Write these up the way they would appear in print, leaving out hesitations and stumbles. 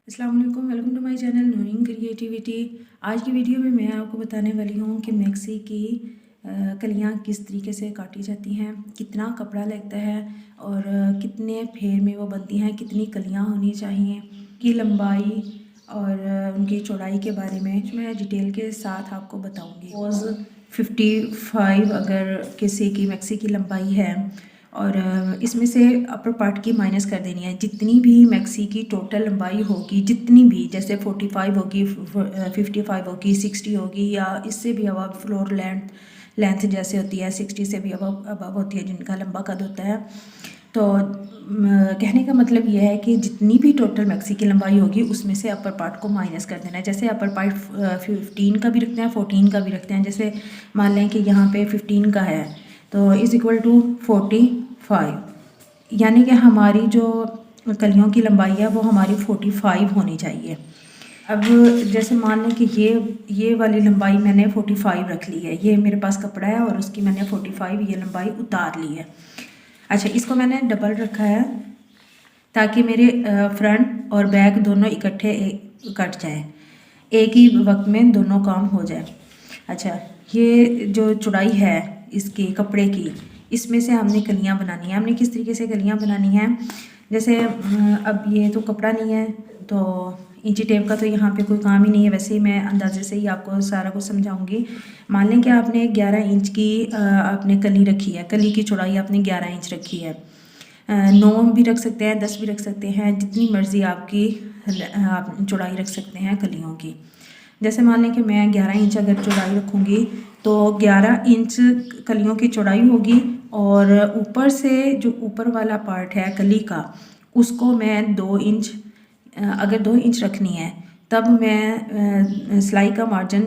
अस्सलाम वालेकुम, welcome to my channel Noorin creativity. आज की वीडियो में मैं आपको बताने वाली हूँ कि मैक्सी की कलियाँ किस तरीके से काटी जाती हैं, कितना कपड़ा लगता है और कितने फेर में वो बनती हैं, कितनी कलियाँ होनी चाहिए, की लंबाई और उनकी चौड़ाई के बारे में मैं डिटेल के साथ आपको बताऊँगी। रोज़ 55 अगर किसी की मैक्सी की लंबाई है और इसमें से अपर पार्ट की माइनस कर देनी है। जितनी भी मैक्सी की टोटल लंबाई होगी, जितनी भी, जैसे 45 होगी, 55 होगी, 60 होगी या इससे भी अबव फ्लोर लेंथ जैसे होती है 60 से भी अबव होती है जिनका लंबा कद होता है। तो कहने का मतलब यह है कि जितनी भी टोटल मैक्सी की लंबाई होगी उसमें से अपर पार्ट को माइनस कर देना है। जैसे अपर पार्ट 15 का भी रखते हैं, 14 का भी रखते हैं। जैसे मान लें कि यहाँ पे 15 का है तो इज़ इक्वल टू 45, यानी कि हमारी जो कलियों की लंबाई है वो हमारी 45 होनी चाहिए। अब जैसे मान लें कि ये वाली लंबाई मैंने 45 रख ली है, ये मेरे पास कपड़ा है और उसकी मैंने 45 ये लंबाई उतार ली है। अच्छा, इसको मैंने डबल रखा है ताकि मेरे फ्रंट और बैक दोनों इकट्ठे कट जाए, एक ही वक्त में दोनों काम हो जाए। अच्छा, ये जो चौड़ाई है इसकी कपड़े की, इसमें से हमने कलियां बनानी है। हमने किस तरीके से कलियां बनानी है, जैसे अब ये तो कपड़ा नहीं है तो इंची टेप का तो यहाँ पे कोई काम ही नहीं है। वैसे ही मैं अंदाजे से ही आपको सारा कुछ समझाऊंगी। मान लें कि आपने 11 इंच की आपने कली रखी है, कली की चौड़ाई आपने 11 इंच रखी है। 9 भी रख सकते हैं, 10 भी रख सकते हैं, जितनी मर्ज़ी आपकी आप चौड़ाई रख सकते हैं कलियों की। जैसे मान लें कि मैं 11 इंच अगर चौड़ाई रखूँगी तो 11 इंच कलियों की चौड़ाई होगी और ऊपर से जो ऊपर वाला पार्ट है कली का उसको मैं 2 इंच, अगर 2 इंच रखनी है तब मैं सिलाई का मार्जिन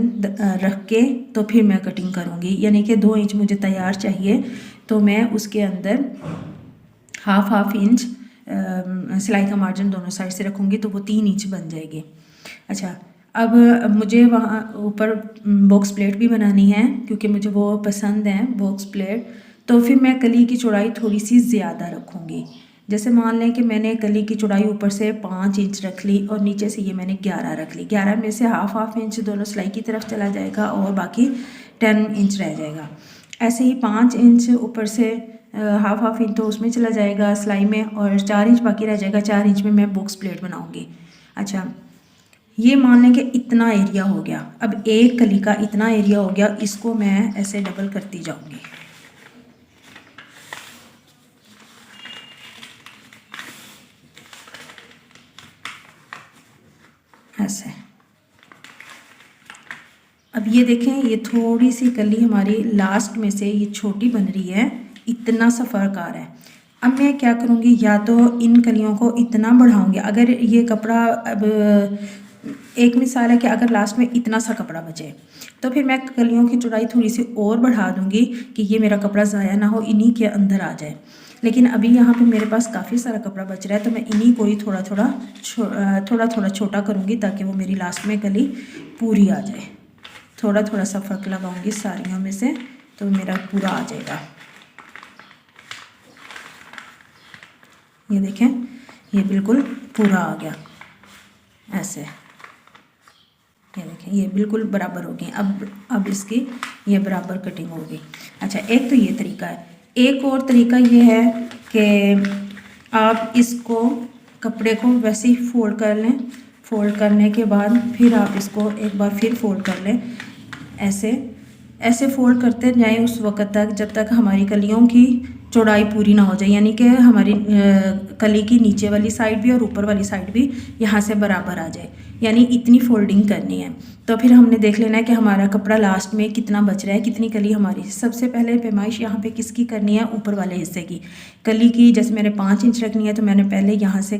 रख के तो फिर मैं कटिंग करूँगी। यानी कि 2 इंच मुझे तैयार चाहिए तो मैं उसके अंदर हाफ इंच सिलाई का मार्जिन दोनों साइड से रखूँगी तो वो 3 इंच बन जाएगी। अच्छा, अब मुझे वहाँ ऊपर बॉक्स प्लेट भी बनानी है क्योंकि मुझे वो पसंद है बॉक्स प्लेट। तो फिर मैं कली की चौड़ाई थोड़ी सी ज़्यादा रखूँगी। जैसे मान लें कि मैंने कली की चौड़ाई ऊपर से 5 इंच रख ली और नीचे से ये मैंने 11 रख ली। 11 में से हाफ इंच दोनों सिलाई की तरफ चला जाएगा और बाकी 10 इंच रह जाएगा। ऐसे ही 5 इंच ऊपर से हाफ इंच तो उसमें चला जाएगा सिलाई में और 4 इंच बाकी रह जाएगा। 4 इंच में मैं बॉक्स प्लेट बनाऊँगी। अच्छा, ये मान लें कि इतना एरिया हो गया। अब एक कली का इतना एरिया हो गया, इसको मैं ऐसे डबल करती जाऊंगी। ऐसे। अब ये देखें, ये थोड़ी सी कली हमारी लास्ट में से ये छोटी बन रही है, इतना सा फर्क आ रहा है। अब मैं क्या करूँगी, या तो इन कलियों को इतना बढ़ाऊँगी। अगर ये कपड़ा, अब एक मिसाल है कि अगर लास्ट में इतना सा कपड़ा बचे तो फिर मैं कलियों की चौड़ाई थोड़ी सी और बढ़ा दूँगी कि ये मेरा कपड़ा ज़ाया ना हो, इन्हीं के अंदर आ जाए। लेकिन अभी यहाँ पे मेरे पास काफ़ी सारा कपड़ा बच रहा है तो मैं इन्हीं को ही थोड़ा थोड़ा छोटा करूँगी ताकि वो मेरी लास्ट में कली पूरी आ जाए। थोड़ा थोड़ा सा फ़र्क लगाऊंगी साड़ियों में से तो मेरा पूरा आ जाएगा। ये देखें, ये बिल्कुल पूरा आ गया ऐसे। ये देखें, ये बिल्कुल बराबर हो गई। अब इसकी ये बराबर कटिंग होगी। अच्छा, एक तो ये तरीका है। एक और तरीका ये है कि आप इसको कपड़े को वैसे ही फोल्ड कर लें। फोल्ड करने के बाद फिर आप इसको एक बार फिर फोल्ड कर लें। ऐसे ऐसे फोल्ड करते जाएं उस वक़्त तक जब तक हमारी कलियों की चौड़ाई पूरी ना हो जाए, यानी कि हमारी कली की नीचे वाली साइड भी और ऊपर वाली साइड भी यहाँ से बराबर आ जाए। यानी इतनी फोल्डिंग करनी है। तो फिर हमने देख लेना है कि हमारा कपड़ा लास्ट में कितना बच रहा है, कितनी कली हमारी। सबसे पहले पैमाइश यहाँ पे किसकी करनी है, ऊपर वाले हिस्से की कली की। जैसे मैंने 5 इंच रखनी है तो मैंने पहले यहाँ से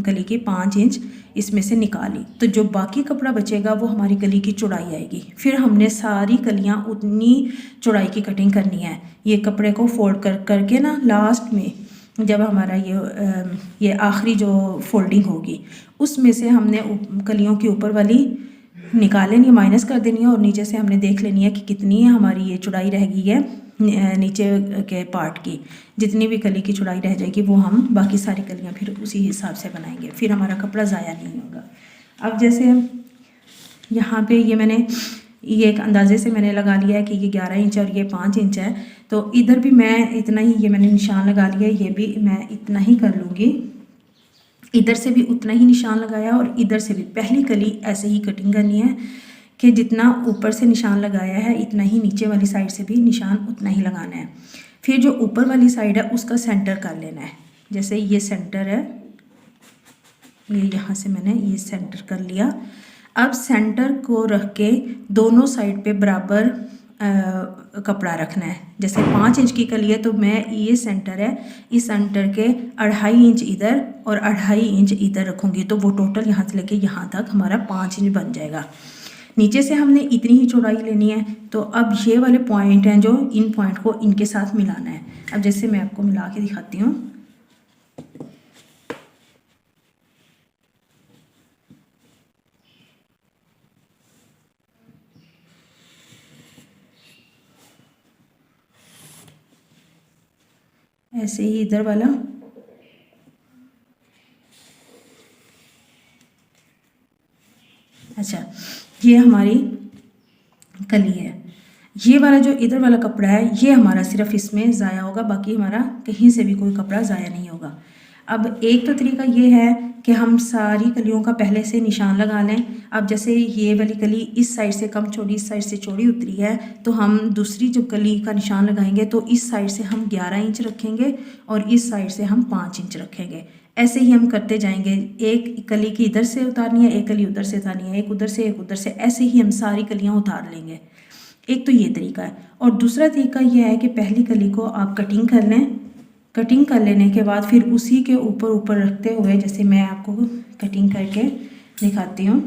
कली की 5 इंच इसमें से निकाली, तो जो बाकी कपड़ा बचेगा वो हमारी कली की चौड़ाई आएगी। फिर हमने सारी कलियाँ उतनी चौड़ाई की कटिंग करनी है। ये कपड़े को फोल्ड करके ना लास्ट में जब हमारा ये आखिरी जो फोल्डिंग होगी उसमें से हमने कलियों की ऊपर वाली निकाल लेनी है, माइनस कर देनी है और नीचे से हमने देख लेनी है कि कितनी हमारी ये चौड़ाई रह गई है नीचे के पार्ट की। जितनी भी कली की चौड़ाई रह जाएगी वो हम बाकी सारी कलियां फिर उसी हिसाब से बनाएंगे, फिर हमारा कपड़ा ज़ाया नहीं होगा। अब जैसे यहाँ पे ये एक अंदाजे से मैंने लगा लिया है कि ये 11 इंच और ये 5 इंच है, तो इधर भी मैं इतना ही, ये मैंने निशान लगा लिया, ये भी मैं इतना ही कर लूँगी। इधर से भी उतना ही निशान लगाया और इधर से भी पहली कली ऐसे ही कटिंग करनी है कि जितना ऊपर से निशान लगाया है इतना ही नीचे वाली साइड से भी निशान उतना ही लगाना है। फिर जो ऊपर वाली साइड है उसका सेंटर कर लेना है। जैसे ये सेंटर है, ये यहाँ से मैंने ये सेंटर कर लिया। अब सेंटर को रख के दोनों साइड पे बराबर कपड़ा रखना है। जैसे 5 इंच की कली है तो मैं ये सेंटर है, इस सेंटर के 2.5 इंच इधर और 2.5 इंच इधर रखूँगी, तो वो टोटल यहाँ से लेके यहाँ तक हमारा 5 इंच बन जाएगा। नीचे से हमने इतनी ही चौड़ाई लेनी है। तो अब ये वाले पॉइंट हैं जो इन पॉइंट को इनके साथ मिलाना है। अब जैसे मैं आपको मिला के दिखाती हूँ। ऐसे ही इधर वाला, अच्छा ये हमारी कली है। ये वाला जो इधर वाला कपड़ा है ये हमारा सिर्फ इसमें ज़ाया होगा, बाकी हमारा कहीं से भी कोई कपड़ा ज़ाया नहीं होगा। अब एक तो तरीका ये है कि हम सारी कलियों का पहले से निशान लगा लें। अब जैसे ये वाली कली इस साइड से कम चौड़ी, इस साइड से चौड़ी उतरी है, तो हम दूसरी जो कली का निशान लगाएंगे तो इस साइड से हम 11 इंच रखेंगे और इस साइड से हम 5 इंच रखेंगे। ऐसे ही हम करते जाएंगे। एक कली की इधर से उतारनी है, एक कली उधर से उतारनी है, एक उधर से एक उधर से, ऐसे ही हम सारी कलियाँ उतार लेंगे। एक तो ये तरीका है। और दूसरा तरीका यह है कि पहली कली को आप कटिंग कर लें। कटिंग कर लेने के बाद फिर उसी के ऊपर ऊपर रखते हुए, जैसे मैं आपको कटिंग करके दिखाती हूँ।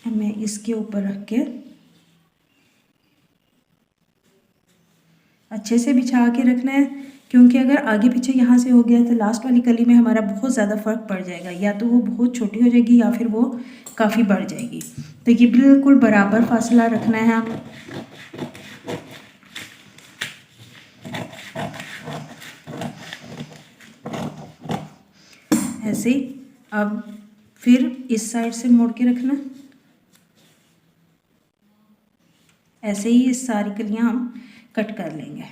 मैं इसके ऊपर रख के अच्छे से बिछा के रखना है, क्योंकि अगर आगे पीछे यहाँ से हो गया तो लास्ट वाली कली में हमारा बहुत ज़्यादा फ़र्क पड़ जाएगा, या तो वो बहुत छोटी हो जाएगी या फिर वो काफ़ी बढ़ जाएगी। तो ये बिल्कुल बराबर फासला रखना है हम। ऐसे ही अब फिर इस साइड से मोड़ के रखना। ऐसे ही इस सारी कलियां हम कट कर लेंगे।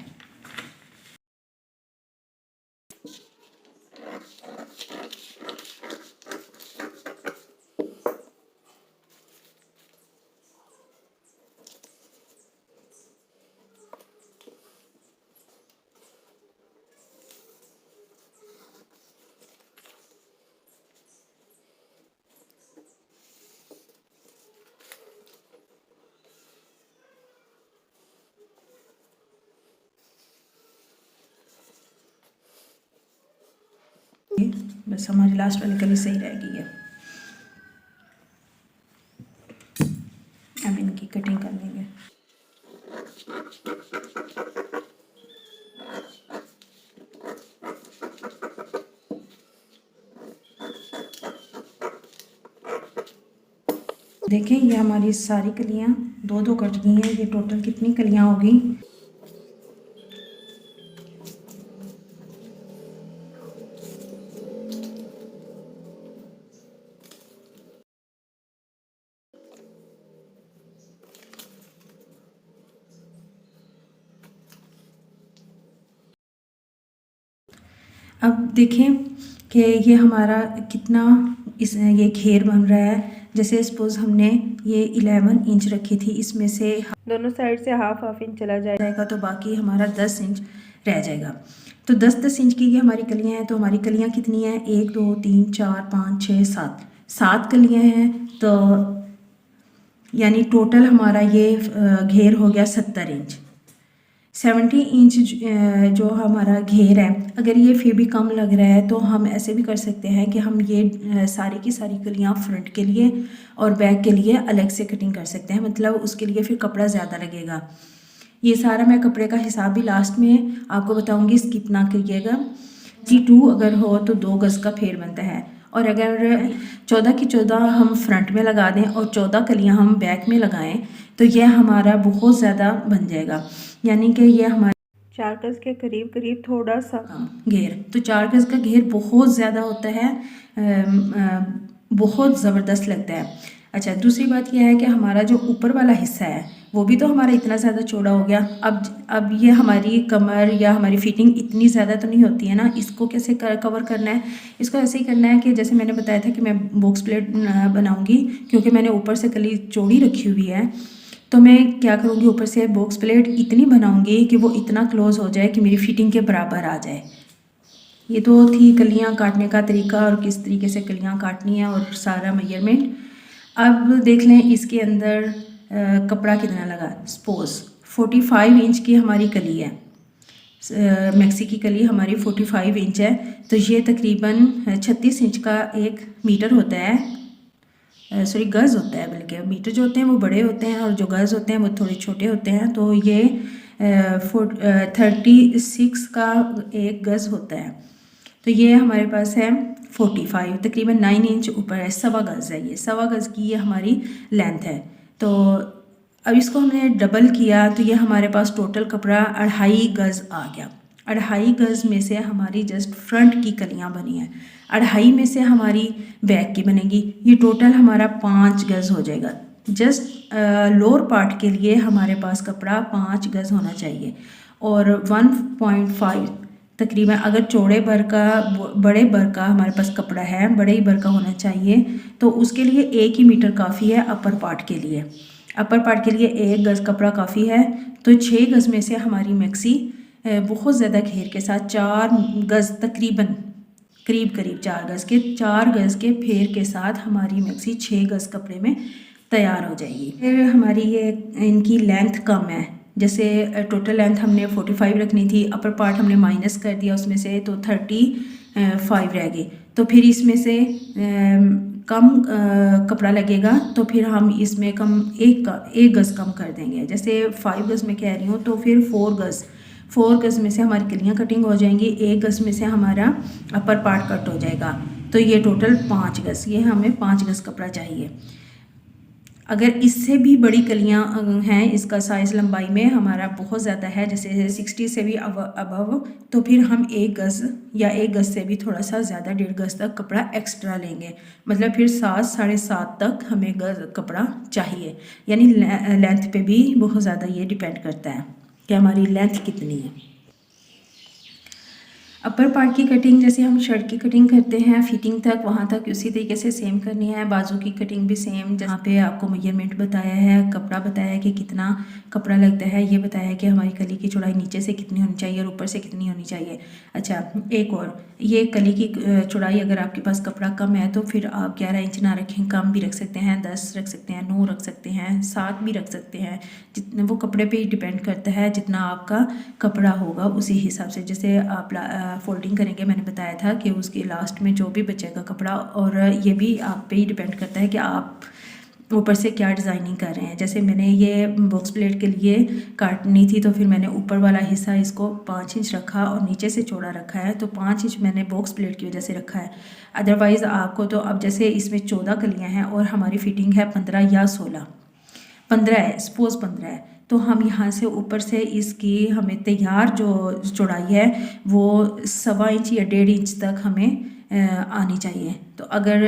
बस हमारी लास्ट वाली कली सही रह गई है। अब इनकी कटिंग कर लेंगे। देखें ये हमारी सारी कलियां दो दो कट गई हैं। ये टोटल कितनी कलियां होगी? अब देखें कि ये हमारा कितना ये घेर बन रहा है। जैसे सपोज़ हमने ये 11 इंच रखी थी, इसमें से दोनों साइड से हाफ इंच चला जाएगा तो बाकी हमारा 10 इंच रह जाएगा। तो 10-10 इंच की ये हमारी कलियां हैं। तो हमारी कलियां कितनी हैं? 1 2 3 4 5 6 7 कलियां हैं। तो यानी टोटल हमारा ये घेर हो गया 70 इंच। 70 इंच जो हमारा घेर है, अगर ये फिर भी कम लग रहा है तो हम ऐसे भी कर सकते हैं कि हम ये सारी की सारी कलियाँ फ्रंट के लिए और बैक के लिए अलग से कटिंग कर सकते हैं। मतलब उसके लिए फिर कपड़ा ज़्यादा लगेगा। ये सारा मैं कपड़े का हिसाब भी लास्ट में आपको बताऊंगी, स्किप ना करिएगा। जी 2 अगर हो तो 2 गज़ का फेर बनता है, और अगर 14 की 14 हम फ्रंट में लगा दें और 14 कलियां हम बैक में लगाएं तो यह हमारा बहुत ज़्यादा बन जाएगा, यानी कि यह हमारे 4 गज़ के करीब करीब थोड़ा सा कम घेर। तो 4 गज़ का घेर बहुत ज़्यादा होता है, बहुत ज़बरदस्त लगता है। अच्छा, दूसरी बात यह है कि हमारा जो ऊपर वाला हिस्सा है वो भी तो हमारा इतना ज़्यादा चौड़ा हो गया। अब ये हमारी कमर या हमारी फिटिंग इतनी ज़्यादा तो नहीं होती है ना, इसको कैसे कवर करना है? इसको ऐसे ही करना है कि जैसे मैंने बताया था कि मैं बॉक्स प्लेट बनाऊंगी, क्योंकि मैंने ऊपर से कली चौड़ी रखी हुई है, तो मैं क्या करूँगी, ऊपर से बॉक्स प्लेट इतनी बनाऊंगी कि वो इतना क्लोज हो जाए कि मेरी फिटिंग के बराबर आ जाए। ये तो थी कलियाँ काटने का तरीका और किस तरीके से कलियाँ काटनी है और सारा मेजरमेंट। अब देख लें इसके अंदर कपड़ा कितना लगा। सपोज़ 45 इंच की हमारी कली है, मैक्सी की कली हमारी 45 इंच है, तो ये तकरीबन 36 इंच का एक मीटर होता है, सॉरी गज़ होता है, बल्कि मीटर जो होते हैं वो बड़े होते हैं और जो गज़ होते हैं वो थोड़े छोटे होते हैं। तो ये 36 का एक गज़ होता है, तो ये हमारे पास है 45, तकरीबन 9 इंच ऊपर है, 1.25 गज़ है, ये 1.25 गज़ की ये हमारी लेंथ है। तो अब इसको हमने डबल किया तो ये हमारे पास टोटल कपड़ा 2.5 गज़ आ गया। 2.5 गज़ में से हमारी जस्ट फ्रंट की कलियां बनी हैं, 2.5 में से हमारी बैक की बनेगी, ये टोटल हमारा 5 गज़ हो जाएगा। जस्ट लोअर पार्ट के लिए हमारे पास कपड़ा 5 गज़ होना चाहिए, और 1.5 तकरीबन, अगर चौड़े बर का बड़े बर का हमारे पास कपड़ा है, बड़े ही बर का होना चाहिए, तो उसके लिए 1 ही मीटर काफ़ी है। अपर पार्ट के लिए, अपर पार्ट के लिए 1 गज़ कपड़ा काफ़ी है। तो 6 गज़ में से हमारी मैक्सी बहुत ज़्यादा घेर के साथ 4 गज़ तकरीबन करीब 4 गज़ के फेर के साथ हमारी मैक्सी 6 गज़ कपड़े में तैयार हो जाएगी। फिर हमारी ये इनकी लेंथ कम है, जैसे टोटल लेंथ हमने 45 रखनी थी, अपर पार्ट हमने माइनस कर दिया उसमें से, तो 35 रह गई। तो फिर इसमें से कम कपड़ा लगेगा, तो फिर हम इसमें कम एक गज़ कम कर देंगे। जैसे 5 गज़ में कह रही हूँ, तो फिर 4 गज़ में से हमारी कलियाँ कटिंग हो जाएंगी, 1 गज़ में से हमारा अपर पार्ट कट हो जाएगा, तो ये टोटल 5 गज़, ये हमें 5 गज़ कपड़ा चाहिए। अगर इससे भी बड़ी कलियां हैं, इसका साइज़ लंबाई में हमारा बहुत ज़्यादा है, जैसे 60 से भी अबव, तो फिर हम 1 गज़ या 1 गज़ से भी थोड़ा सा ज़्यादा 1.5 गज़ तक कपड़ा एक्स्ट्रा लेंगे, मतलब फिर 7 साढ़े 7 तक हमें गज़ कपड़ा चाहिए। यानी लेंथ पे भी बहुत ज़्यादा ये डिपेंड करता है कि हमारी लेंथ कितनी है। अपर पार्ट की कटिंग जैसे हम शर्ट की कटिंग करते हैं फिटिंग तक, वहाँ तक उसी तरीके से सेम करनी है। बाजू की कटिंग भी सेम, जहाँ पे आपको मेजरमेंट बताया है, कपड़ा बताया है कि कितना कपड़ा लगता है, ये बताया है कि हमारी कली की चौड़ाई नीचे से कितनी होनी चाहिए और ऊपर से कितनी होनी चाहिए। अच्छा, एक और, ये कली की चौड़ाई अगर आपके पास कपड़ा कम है तो फिर आप 11 इंच ना रखें, कम भी रख सकते हैं, 10 रख सकते हैं, 9 रख सकते हैं, 7 भी रख सकते हैं, जितने वो कपड़े पे ही डिपेंड करता है, जितना आपका कपड़ा होगा उसी हिसाब से। जैसे आप फोल्डिंग करेंगे, मैंने बताया था कि उसके लास्ट में जो भी बचेगा कपड़ा, और ये भी आप पे ही डिपेंड करता है कि आप ऊपर से क्या डिज़ाइनिंग कर रहे हैं। जैसे मैंने ये बॉक्स प्लेट के लिए काटनी थी, तो फिर मैंने ऊपर वाला हिस्सा इसको 5 इंच रखा और नीचे से चौड़ा रखा है, तो 5 इंच मैंने बॉक्स प्लेट की वजह से रखा है। अदरवाइज़ आपको तो, अब जैसे इसमें 14 कलियाँ हैं और हमारी फिटिंग है 15 या 16, 15 है, सपोज़ 15 है, तो हम यहाँ से ऊपर से इसकी हमें तैयार जो चौड़ाई है वो 1.25 इंच या 1.5 इंच तक हमें आनी चाहिए। तो अगर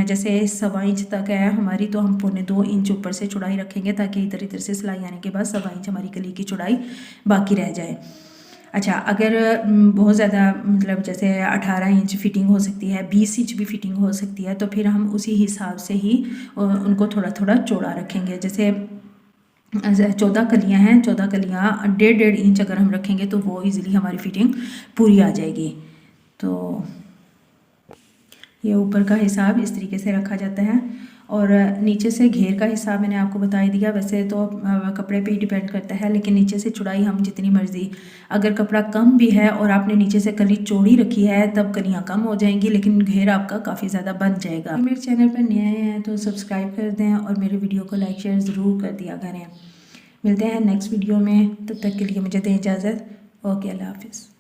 जैसे 1.25 इंच तक है हमारी, तो हम 1.25 इंच ऊपर से चौड़ाई रखेंगे, ताकि इधर इधर से सिलाई आने के बाद 1.25 इंच हमारी कली की चौड़ाई बाकी रह जाए। अच्छा, अगर बहुत ज़्यादा, मतलब जैसे 18 इंच फिटिंग हो सकती है, 20 इंच भी फिटिंग हो सकती है, तो फिर हम उसी हिसाब से ही उनको थोड़ा थोड़ा चौड़ा रखेंगे। जैसे 14 कलियाँ हैं, 14 कलियाँ 1.5 इंच अगर हम रखेंगे तो वो इजीली हमारी फिटिंग पूरी आ जाएगी। तो ये ऊपर का हिसाब इस तरीके से रखा जाता है, और नीचे से घेर का हिसाब मैंने आपको बता ही दिया। वैसे तो कपड़े पे ही डिपेंड करता है, लेकिन नीचे से चौड़ाई हम जितनी मर्ज़ी, अगर कपड़ा कम भी है और आपने नीचे से कली चौड़ी रखी है तब कलियाँ कम हो जाएंगी, लेकिन घेर आपका काफ़ी ज़्यादा बन जाएगा। मेरे चैनल पर नए हैं तो सब्सक्राइब कर दें और मेरे वीडियो को लाइक शेयर ज़रूर कर दिया करें। मिलते हैं नेक्स्ट वीडियो में, तब तक के लिए मुझे दें इजाज़त। ओके, अल्लाह हाफिज़।